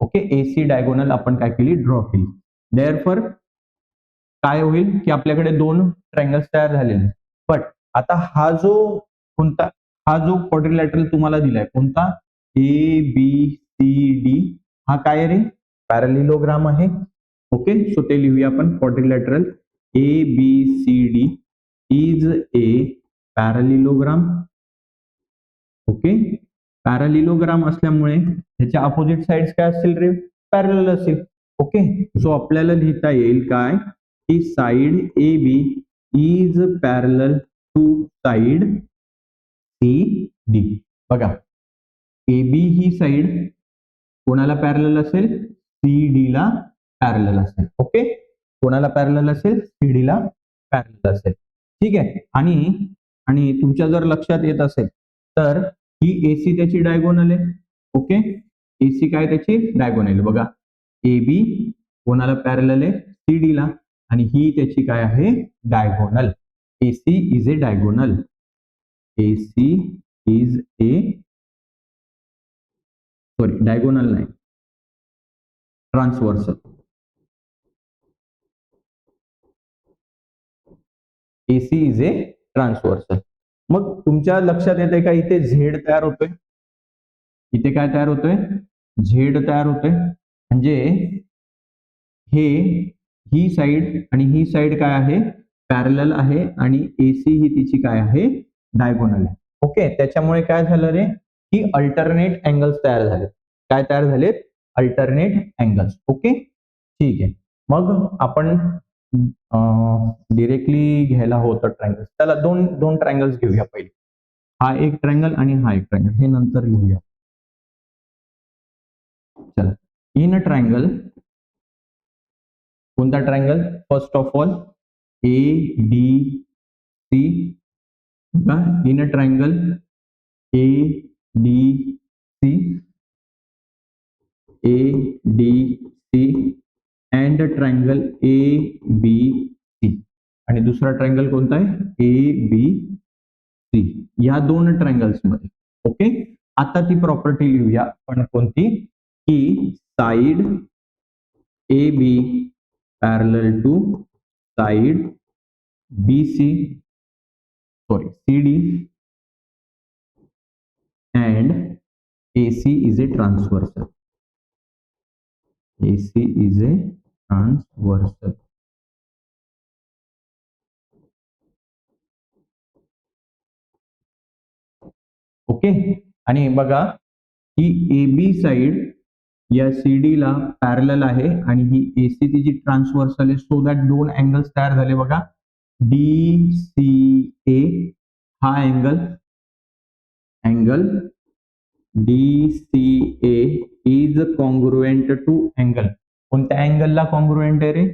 Okay, AC diagonal आपण काय केली, ड्रॉ केली. देअरफॉर काय होईल की आपल्याकडे दोन ट्रायंगल्स तयार झालेले. बट आता हा जो कोणता, हा जो क्वाड्रिलॅटरल तुम्हाला दिलाय कोणता, ए बी सी डी, हा काय रे, पॅरालिलोग्राम आहे. ओके, सो ते लिहूया आपण, quadrilateral A B C D is a parallelogram. Okay, parallelogram असल्यामुळे त्याच्या अपोजिट साइड्स काय असतील रे, पॅरलल असेल. ओके, सो आपल्याला लिहिता येईल काय की side A B is parallel to side C D. बघा ए बी ही साइड कोणाला पॅरलल असेल, सी डी ला पॅरलल असेल. ओके, कोणाला पॅरलल असेल, सी डी ला पॅरलल असेल. ठीक आहे, आणि तुमच्या जर लक्षात येत असेल तर ही एसी त्याची डायगोनल आहे. ओके, एसी काय त्याची डायगोनल. बघा ए बी कोणाला पॅरलल आहे, सी डी ला. आणि ही त्याची काय आहे, diagonal. AC is a diagonal. AC is a, sorry diagonal नाही, transversal. AC is a transversal. मग तुमच्या लक्षात येते का इथे झेड तयार होतोय, इथे काय तयार होतोय, झेड तयार होतोय. म्हणजे हे, ही साइड आणि ही साइड काय आहे, पॅरलल आहे आणि AC ही तिची काय आहे, डायगोनल आहे. ओके, त्याच्यामुळे काय झालं रे, की अल्टरनेट अँगल्स तयार झाले. काय तयार झालेत, अल्टरनेट अँगल्स. ओके, ठीक आहे. मग आपण डिरेक्टली घ्यायला होतं ट्रायंगल. चला दोन दोन ट्रायंगल्स घेऊया पहिले. हा एक ट्रायंगल आणि हा एक ट्रायंगल, हे नंतर लिहूया. चला, इन अ ट्रायंगल, कोणता triangle, first of all ADC. In a triangle ADC, and triangle ABC. आणि दुसरा ट्रायंगल कोणता आहे, ABC. या दोन ट्रायंगल्स मध्ये. ओके, आता ती प्रॉपर्टी लिहूया पण कोणती, की side AB parallel to side BC, sorry CD, and AC is a transversal. AC is a transversal. Okay, आणि बघा ही AB साइड या CD ला पॅरलल आहे आणि ही AC तिची ट्रान्सव्हर्सल आहे. सो दॅट दोन अँगल्स तयार झाले बघा. DCA हा angle DCA is congruent to angle. कोणत्या अँगलला कॉन्ग्रुएंट आहे रे,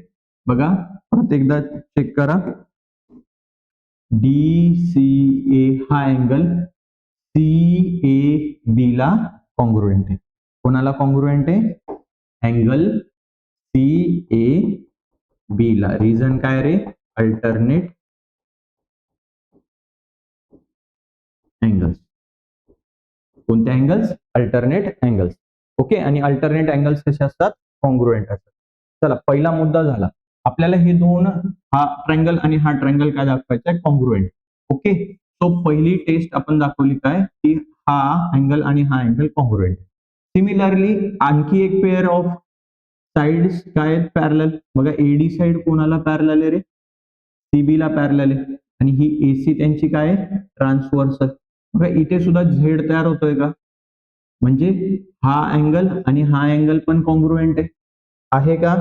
बघा परत एकदा चेक करा. DCA हा अँगल CAB ला कॉन्ग्रुएंट आहे. कोणाला कॉन्ग्रुएंट आहे, अँगल CAB ला. रिझन काय रे, अल्टरनेट अँगल्स. कोणत्या अँगल्स, अल्टरनेट अँगल्स. ओके, आणि अल्टरनेट अँगल्स कसे असतात, कॉन्ग्रुएंट असतात. चला, पहिला मुद्दा झाला. आपल्याला हे दोन, हा ट्रायंगल आणि हा ट्रायंगल काय दाखवायचा आहे, कॉन्ग्रुएंट. ओके, सो पहिली टेस्ट आपण दाखवली काय, की हा अँगल आणि हा अँगल कॉन्ग्रुएंट. सिमिलरली आणखी एक पेअर ऑफ साइड्स काय आहेत, पॅरलल. बघा AD साइड कोणाला पॅरलल आहे रे, CB ला पॅरलल आहे. आणि ही AC त्यांची काय आहे, ट्रान्सव्हर्सल. बघा इथे सुद्धा झेड तयार होतोय का, म्हणजे हा अँगल आणि हा अँगल पण कॉन्ग्रुएंट आहे का,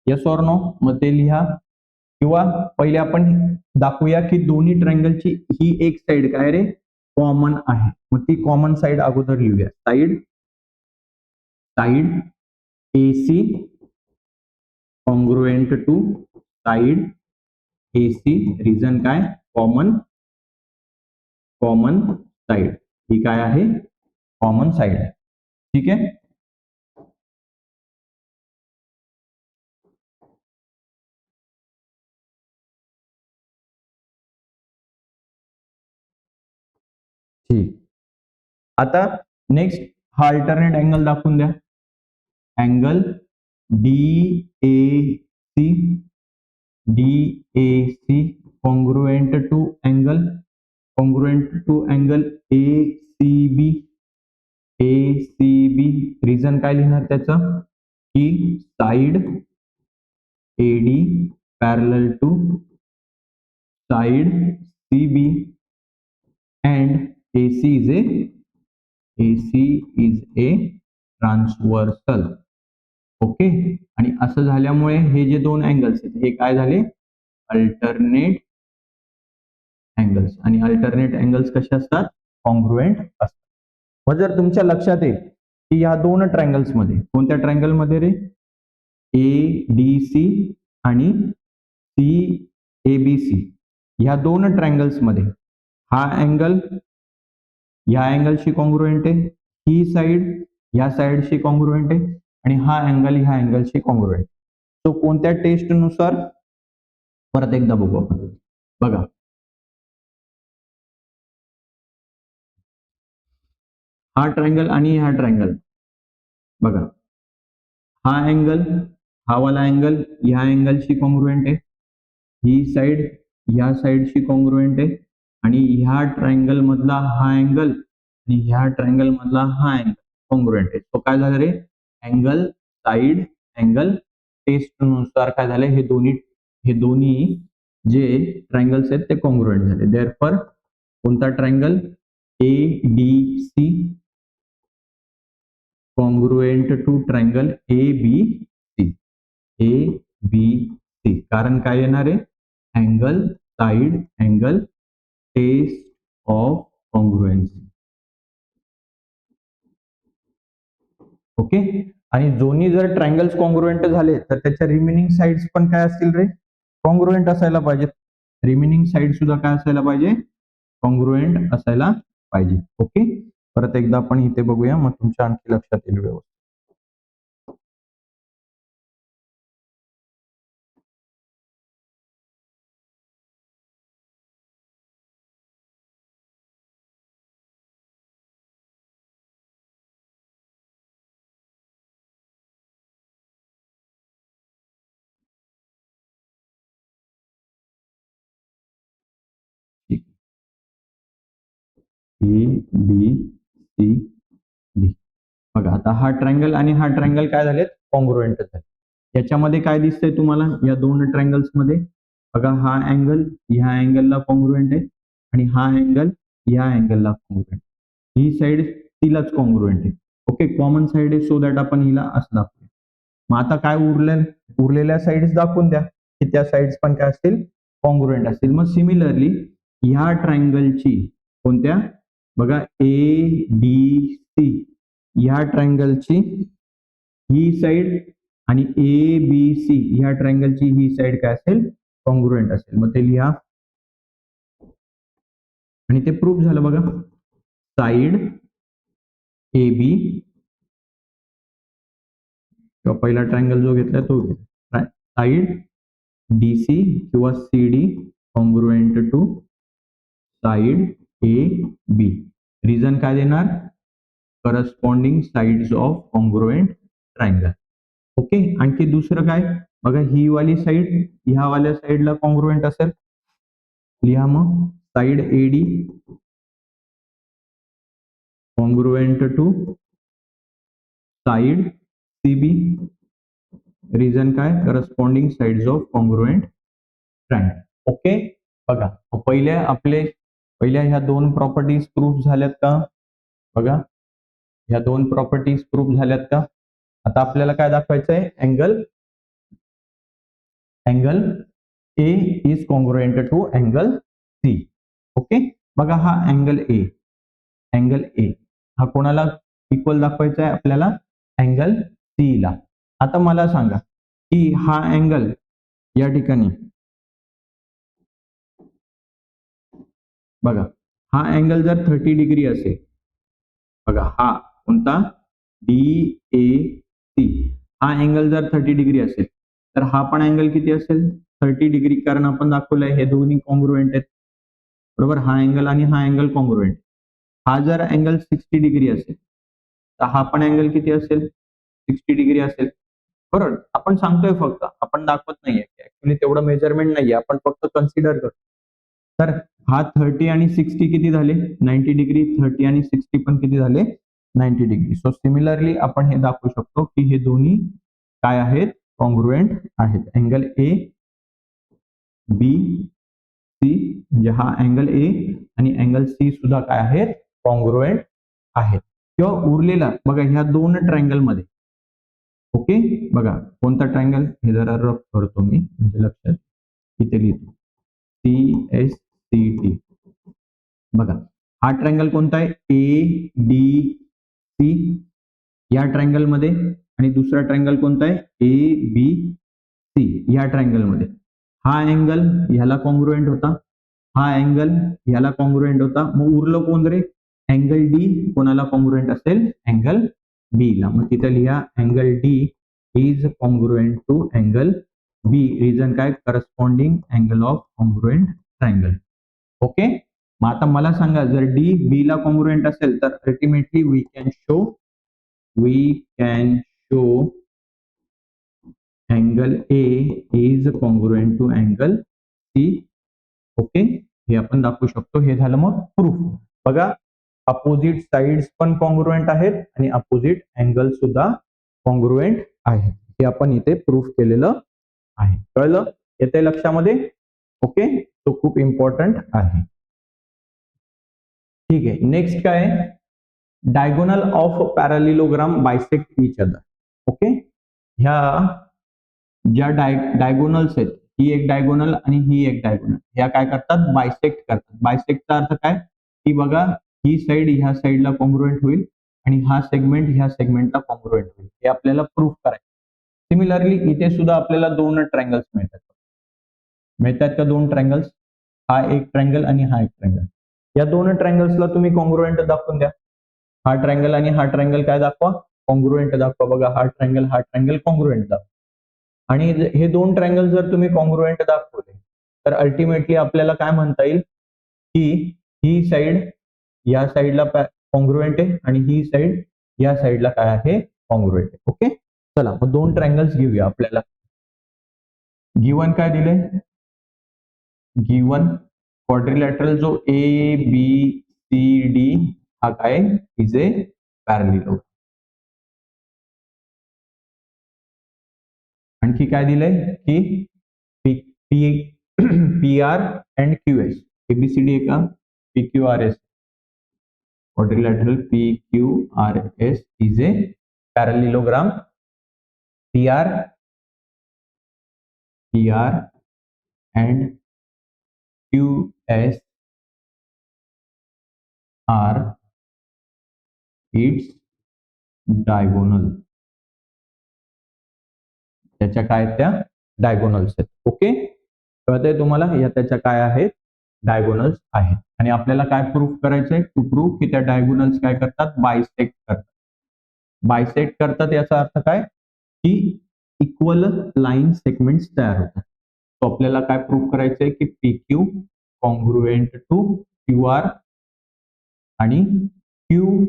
येस ऑर नो. मग ते लिहा. किंवा पहिले आपण दाखवूया की दोन्ही ट्रायंगलची ही एक साइड काय रे, कॉमन आहे. मग ती कॉमन साइड अगोदर लिहूया. Side AC congruent to side AC. Reason काय, कॉमन साइड. ही काय आहे, कॉमन साइड आहे. ठीक आहे. ठीक, आता नेक्स्ट हा अल्टरनेट अँगल दाखवून द्या. Angle DAC congruent to angle ACB. Reason काय लिहिणार त्याचं, की side AD parallel to side CB and AC is a transversal. Okay, आणि असं झाल्यामुळे हे जे दोन अँगल्स आहेत हे काय झाले, अल्टरनेट अँगल्स. आणि अल्टरनेट अँगल्स कसे असतात, कॉन्ग्रुएंट असतात. मग जर तुमच्या लक्षात येईल की या दोन ट्रायंगल्स मध्ये, कोणत्या ट्रायंगल मध्ये रे, ADC आणि CABC, या दोन ट्रायंगल्स मध्ये हा अँगल या अँगलशी कॉन्ग्रुएंट आहे, ही साइड या साइडशी कॉन्ग्रुएंट आहे, आणि हा अँगल ह्या अँगलशी कॉन्ग्रुएंट. तो कोणत्या टेस्ट नुसार, परत एकदा बघू आपण. बघा, हा ट्रायंगल आणि हा ट्रायंगल बघा, हा अँगल, हा वाला अँगल ह्या अँगलशी कॉन्ग्रुएंट आहे, ही साइड ह्या साइडशी कॉन्ग्रुएंट आहे आणि ह्या ट्रायंगल मधला हा अँगल आणि ह्या ट्रायंगल मधला हा अँगल कॉन्ग्रुएंट आहे. तो काय झालं रे, अँगल साइड अँगल टेस्ट नुसार काय झालं, हे दोन्ही जे ट्रायंगल्स आहेत ते कॉन्ग्रुएंट झाले. देअरफॉर कोणता triangle, A D C congruent to triangle A B C, A B C. कारण काय येणार आहे, angle side angle test of congruency. Okay. आणि दोन्ही जर ट्रायंगल्स कॉन्ग्रुएंट झाले तर त्याच्या रिमेनिंग साइड्स पण काय असतील रे, कॉन्ग्रुएंट असायला पाहिजेत. रिमेनिंग साइड सुद्धा काय असायला पाहिजे, कॉन्ग्रुएंट असायला पाहिजे. ओके. परत एकदा आपण इथे बघूया, मग तुमच्या आणखी लक्षात येईल व्यवस्थित. A B C D. बघा आता हा ट्रायंगल आणि हा ट्रायंगल काय झालेत, कॉन्ग्रुएंट झाले. याच्यामध्ये काय दिसतंय तुम्हाला, या दोन ट्रायंगल्स मध्ये बघा, हा अँगल ह्या अँगलला कॉन्ग्रुएंट आहे आणि हा अँगल या अँगलला कॉन्ग्रुएंट. ही साइड तिलाच कॉन्ग्रुएंट आहे. ओके, कॉमन साइड आहे, सो दॅट आपण हिला असं दाखवूया. मग आता काय उरलेल्या साइड्स दाखवून द्या की त्या साइड्स पण काय असतील, कॉन्ग्रुएंट असतील. मग सिमिलरली ह्या ट्रायंगलची कोणत्या, बघा ए डी सी, ह्या ट्रायंगलची ही साइड आणि ए बी सी ह्या ट्रायंगलची ही साइड काय असेल, कॉन्ग्रुएंट असेल. मग ते लिहा आणि ते प्रूव्ह झालं. बघा, साइड ए बी किंवा पहिला ट्रायंगल जो घेतला तो घेतला, साइड डी सी किंवा C D congruent to side A B. Reason काय देणार, corresponding sides of congruent triangle. Okay. आणखी दुसरं काय, बघा ही वाली साइड ह्या वाल्या साइडला कॉन्ग्रुएंट असेल, लिहा मग side AD congruent to side CB. Reason काय, corresponding sides of congruent triangle. Okay. बघा पहिल्या ह्या दोन प्रॉपर्टीज प्रूव्ह झाल्यात का, बघा ह्या दोन प्रॉपर्टीज प्रूव्ह झाल्यात का. आता आपल्याला काय दाखवायचं आहे, angle A is congruent to angle C. Okay. बघा हा अँगल ए हा कोणाला इक्वल दाखवायचा आहे आपल्याला, अँगल सी ला. आता मला सांगा की हा अँगल या ठिकाणी, बघा हा अँगल जर 30 डिग्री असेल, बघा हा कोणता, डी ए सी, हा अँगल जर 30 डिग्री असेल तर हा पण अँगल किती असेल, 30 डिग्री. कारण आपण दाखवलंय हे दोन्ही कॉन्ग्रुएंट आहेत, बरोबर. हा अँगल आणि हा अँगल कॉन्ग्रुएंट. हा जर अँगल 60 डिग्री असेल तर हा पण अँगल किती असेल, 60 डिग्री असेल, बरोबर. आपण सांगतोय फक्त, आपण दाखवत नाहीये, ऍक्च्युली तेवढं मेजरमेंट नाहीये, आपण फक्त कन्सिडर करतो. तर हा 30 आणि 60 किती झाले, 90 डिग्री. 30 आणि 60 पण किती झाले, 90 डिग्री. सो सिमिलरली आपण हे दाखवू शकतो की हे दोन्ही काय आहेत, कॉन्ग्रुएंट आहेत. अँगल ए बी सी म्हणजे हा अँगल ए आणि अँगल सी सुद्धा काय आहेत, कॉन्ग्रुएंट आहेत. किंवा उरलेला बघा ह्या दोन ट्रायंगल मध्ये, ओके. बघा कोणता ट्रायंगल, हे जरा रफ करतो मी म्हणजे लक्षात, इथे लिहितो सी एस सी टी. बघा हा ट्रायंगल कोणता आहे, ए डी सी या ट्रायंगल मध्ये, आणि दुसरा ट्रायंगल कोणता आहे, ए बी सी या ट्रायंगल मध्ये. हा अँगल ह्याला कॉन्ग्रुएंट होता, हा अँगल ह्याला कॉन्ग्रुएंट होता. मग उरलं कोण रे, अँगल डी कोणाला कॉन्ग्रुएंट असेल, अँगल बी ला. मग तिथे लिहा angle D is congruent to angle B reason काय corresponding angle of congruent triangle. Okay, मग आता मला सांगा जर डी बी ला कॉन्ग्रुएंट असेल तर ultimately we can show angle A is congruent to angle C. Okay, हे आपण दाखवू शकतो. हे झालं मग प्रूफ. बघा, अपोजिट साइड्स पण कॉन्ग्रुएंट आहेत आणि अपोजिट अँगल सुद्धा कॉन्ग्रुएंट आहे. हे आपण इथे प्रूफ केलेलं आहे. कळलं? येते लक्षामध्ये? ओके, तो खूप इम्पॉर्टंट आहे. ठीक आहे, नेक्स्ट काय आहे? Diagonal of parallelogram bisect each other. Okay, ह्या ज्या डायगोनल्स आहेत, ही एक डायगोनल आणि ही एक डायगोनल, ह्या काय करतात? बायसेक्ट करतात. बायसेक्टचा अर्थ काय? की बघा, ही साइड ह्या साइडला कॉन्ग्रुएंट होईल आणि हा सेगमेंट ह्या सेगमेंटला कॉन्ग्रुएंट होईल. हे आपल्याला प्रूफ करायचं. सिमिलरली इथे सुद्धा आपल्याला दोन ट्रायंगल्स मिळतात का? दोन ट्रायंगल्स, हा एक ट्रायंगल आणि हा एक ट्रायंगल. या दोन ट्रायंगल्सला तुम्ही कॉन्ग्रुएंट दाखवून द्या. हा ट्रायंगल आणि हा ट्रायंगल काय दाखवा? कॉन्ग्रुएंट दाखवा. बघा, हा ट्रायंगल कॉन्ग्रुएंट दाखवा. आणि हे दोन ट्रायंगल जर तुम्ही कॉन्ग्रुएंट दाखवले तर अल्टिमेटली आपल्याला काय म्हणता येईल की ही साइड या साइडला कॉन्ग्रुएंट आहे आणि ही साइड या साइडला काय आहे? कॉन्ग्रुएंट आहे. ओके, चला मग दोन ट्रायंगल्स घेऊया. आपल्याला गिवन काय दिले? गिवन क्वाड्रिलॅटरल जो ए बी सी डी हा काय इज ए पॅरलिलोग्राम. आणखी काय दिलंय की P R and Q S, ABCD आहे का? P Q R S, quadrilateral P Q R S is a parallelogram. P R and Q S are its diagonal. त्याच्या काय आहेत? त्या डायगोनल्स आहेत. ओके, कळतंय तुम्हाला? या त्याच्या काय आहेत? डायगोनल्स आहेत. आणि आपल्याला काय प्रूफ करायचंय? टू प्रूफ की त्या डायगोनल्स काय करतात? बायसेक्ट करतात. बायसेक्ट करतात याचा अर्थ काय? की इक्वल लाईन सेगमेंट्स तयार होतात. तो आपल्याला काय प्रूफ करायचंय की P Q congruent to Q R आणि क्यू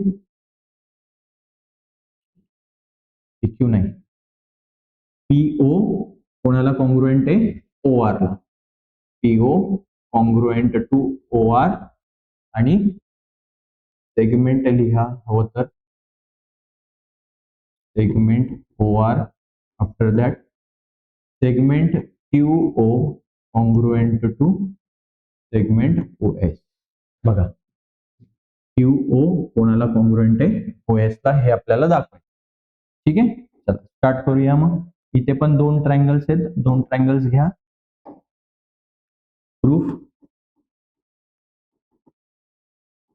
नाही, पीओ कोणाला कॉन्ग्रुएंट आहे? ओ आर ला. PO congruent to O R आणि सेगमेंट लिहा हवं तर segment O R. After that segment QO congruent to segment O S. बघा, क्यूओ कोणाला कॉन्ग्रुएंट आहे? ओ एस ला. हे आपल्याला दाखवायचं. ठीक आहे, चला स्टार्ट करूया. मग इथे पण दोन ट्रायंगल्स आहेत. दोन ट्रायंगल्स घ्या. Proof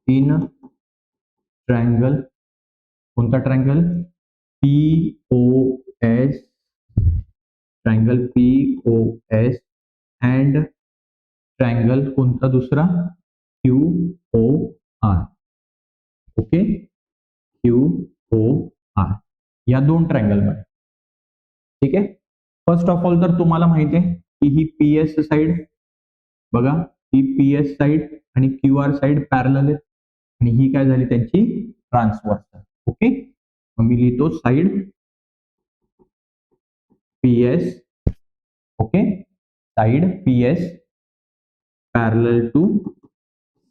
in triangle. कोणता triangle? POS, triangle POS and triangle कोणता दुसरा? क्यूओआर. ओके, क्यूओआर या दोन ट्रायंगल मध्ये. ठीक आहे, फर्स्ट ऑफ ऑल तर तुम्हाला माहिती आहे की ही पीएस साइड, बघा ही पीएस साइड आणि क्यू आर साइड पॅरलल आहेत आणि ही काय झाली? त्यांची ट्रान्सव्हर्सल. ओके, मग मी लिहितो side PS. Okay, side PS parallel to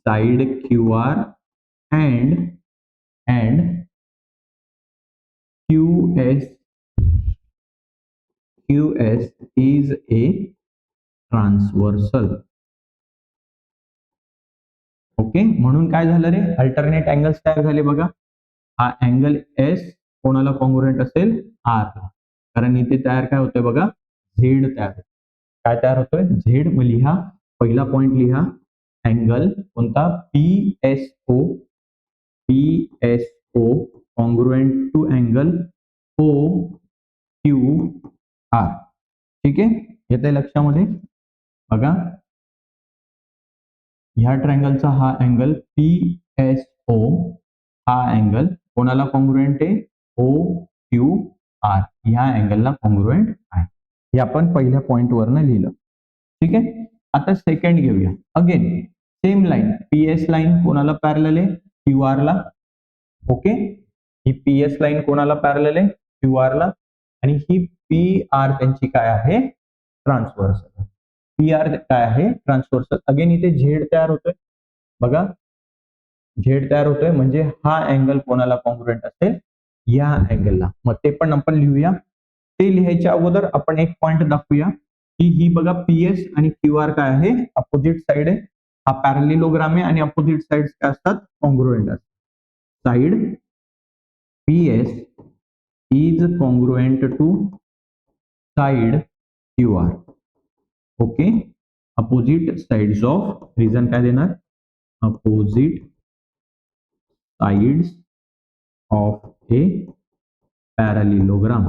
side Q R and QS is a transversal. Okay, म्हणून काय झालं रे? अल्टरनेट अँगल्स तयार झाले. बघा, हा अँगल एस कोणाला कॉन्ग्रुएंट असेल? आर ला. कारण इथे तयार काय होतंय? बघा, झेड तयार होतोय. काय तयार होतोय? झेड. मग लिहा, पहिला पॉइंट लिहा, अँगल कोणता? PSO. PSO congruent to angle O Q R. ठीक आहे, येते लक्षामध्ये? बघा, ह्या ट्रायंगलचा हा अँगल पीएसओ, हा अँगल कोणाला कॉन्ग्रुएंट आहे? O Q R. ह्या अँगलला कॉन्ग्रुएंट आहे. हे आपण पहिल्या पॉइंटवरनं लिहिलं. ठीक आहे. आता सेकंड घेऊया. Again same line, PS line कोणाला पॅरलल आहे? क्यू आर ला. ओके, ही पीएस लाईन कोणाला पॅरलल आहे? क्यू आर ला. आणि ही पी आर त्यांची काय आहे? ट्रान्सव्हर्सल. पी आर काय आहे? ट्रान्सव्हर्सल. अगेन इथे झेड तयार होतोय बघा, झेड तयार होतोय म्हणजे हा अँगल कोणाला कॉन्ग्रुएंट असेल? या अँगलला. मग ते पण आपण लिहूया. ते लिहायच्या अगोदर आपण एक पॉइंट दाखवूया की ही बघा पीएस आणि क्यू आर काय आहे? अपोजिट साइड आहे. हा पॅरलिलोग्राम आहे आणि अपोजिट साइड काय असतात? कॉन्ग्रुएंट असतात. Side PS is congruent to side Q R. Okay, opposite sides of, reason काय देणार? Opposite sides of a parallelogram.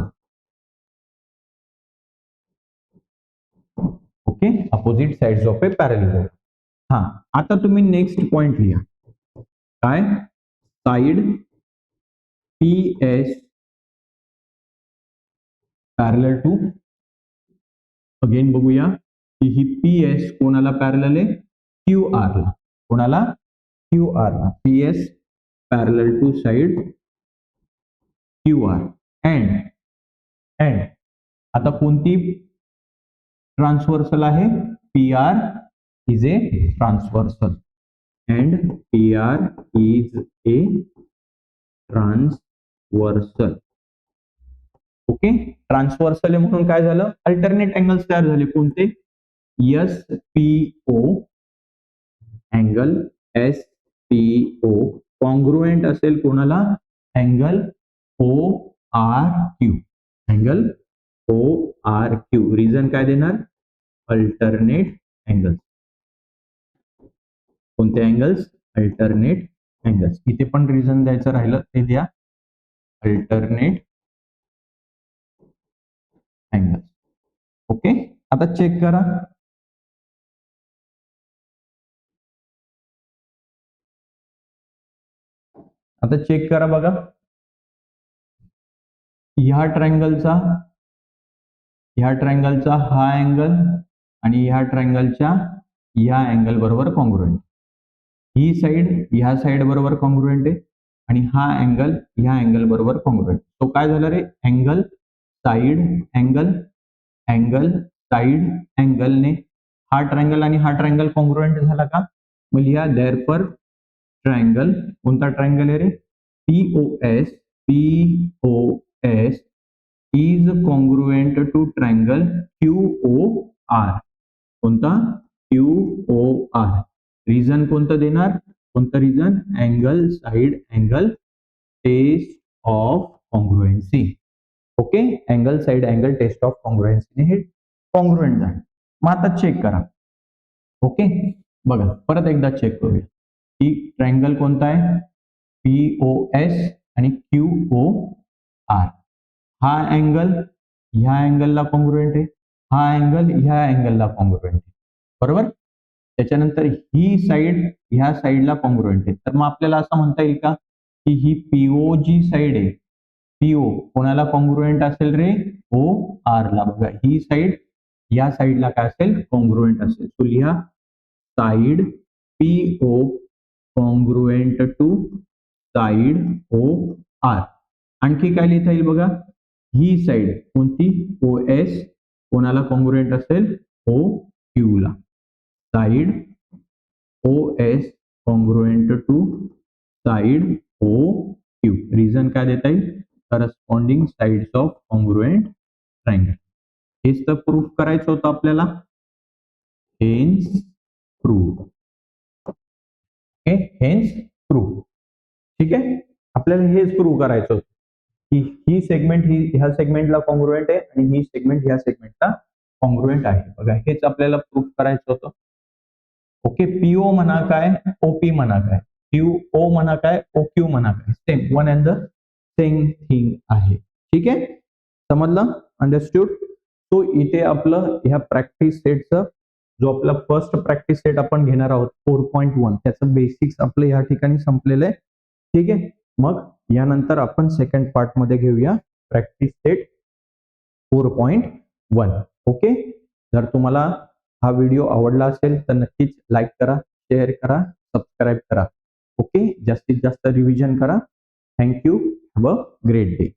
Okay, opposite sides of a parallelogram. हा, आता तुम्ही नेक्स्ट पॉइंट लिहा. काय? Side PS parallel to, again बघूया की ही पीएस कोणाला पॅरलल आहे? क्यू आर ला. कोणाला? क्यू आर ला. PS parallel to side Q R. And आता कोणती ट्रान्सव्हर्सल आहे? P R is a transversal. And P R is a transversal. Okay, transversal आहे म्हणून काय झालं? अल्टरनेट अँगल्स तयार झाले. कोणते? S P O angle, S P O congruent असेल कोणाला? Angle O R Q. Angle O R Q. Reason काय देणार? Alternate angles. कोणते अँगल्स? Alternate angles. इथे पण रिझन द्यायचं राहिलं ते द्या. Alternate angles. ओके, आता चेक करा. आता चेक करा बघा, ह्या ट्रायंगलचा हा अँगल आणि ह्या ट्रायंगलच्या या अँगल बरोबर कॉन्ग्रुएंट. ही साइड ह्या साइड बरोबर कॉन्ग्रुएंट आहे आणि हा अँगल ह्या अँगल बरोबर कॉन्ग्रुएंट. तो काय झालं रे? Angle side angle, angle side अँगलने हा ट्रायंगल आणि हा ट्रायंगल कॉन्ग्रुएंट झाला का? मग लिहा देअरफॉर ट्रायंगल. कोणता ट्रायंगल आहे रे? POS. POS is congruent to triangle QOR. कोणता? क्यूओआर. रिझन कोणतं देणार? कोणतं reason? Angle side angle test of congruency. Okay, angle side angle test of कॉन्ग्रुएन्सीने हे कॉन्ग्रुएंट झालं. मग आता चेक करा. ओके, बघा परत एकदा चेक करूया की ट्रायंगल कोणता आहे? पीओएस आणि क्यूओआर. हा अँगल ह्या अँगलला कॉन्ग्रुएंट आहे, हा अँगल ह्या अँगलला कॉन्ग्रुएंट आहे. बरोबर? त्याच्यानंतर ही साइड ह्या साइडला कॉन्ग्रुएंट आहे. तर मग आपल्याला असं म्हणता येईल का की ही पीओ जी साइड आहे, पीओ कोणाला कॉन्ग्रुएंट असेल रे? ओ आर ला. बघा ही साइड या साइडला काय असेल? कॉन्ग्रुएंट असेल. तो लिहा side PO congruent to side O R. आणखी काय लिहिता येईल बघा, ही साइड कोणती? ओ एस कोणाला कॉन्ग्रुएंट असेल? ओ क्यू ला. Side O S congruent to side O Q. Reason काय देता येईल? Corresponding sides of congruent triangle. हेच तर प्रूफ करायचं होतं आपल्याला. Hence proof. Okay, hence proof. ठीक आहे, आपल्याला हेच प्रूव्ह करायचं होतं की ही सेगमेंट ही ह्या सेगमेंटला कॉन्ग्रुएंट आहे आणि ही सेगमेंट ह्या सेगमेंटला कॉन्ग्रुएंट आहे. बघा हेच आपल्याला प्रूव्ह करायचं होतं. ओके, पीओ म्हणा काय, ओपी म्हणा काय, क्यूओ म्हणा काय, ओक्यू म्हणा काय, same one and the same thing आहे. ठीक आहे, समजलं? अंडरस्टूड? तो इथे आपलं ह्या प्रॅक्टिस सेटचं जो आपला फर्स्ट प्रॅक्टिस सेट आपण घेणार आहोत 4.1 त्याचं बेसिक्स आपलं या ठिकाणी संपलेलं आहे. ठीक आहे, मग यानंतर आपण सेकंड पार्ट मध्ये घेऊया प्रॅक्टिस सेट 4.1. ओके. जर तुम्हाला हा व्हिडिओ आवडला असेल तर नक्कीच लाईक करा, शेअर करा, सबस्क्राईब करा. ओके. जास्तीत जास्त रिव्हिजन करा. Thank you. Have a great day.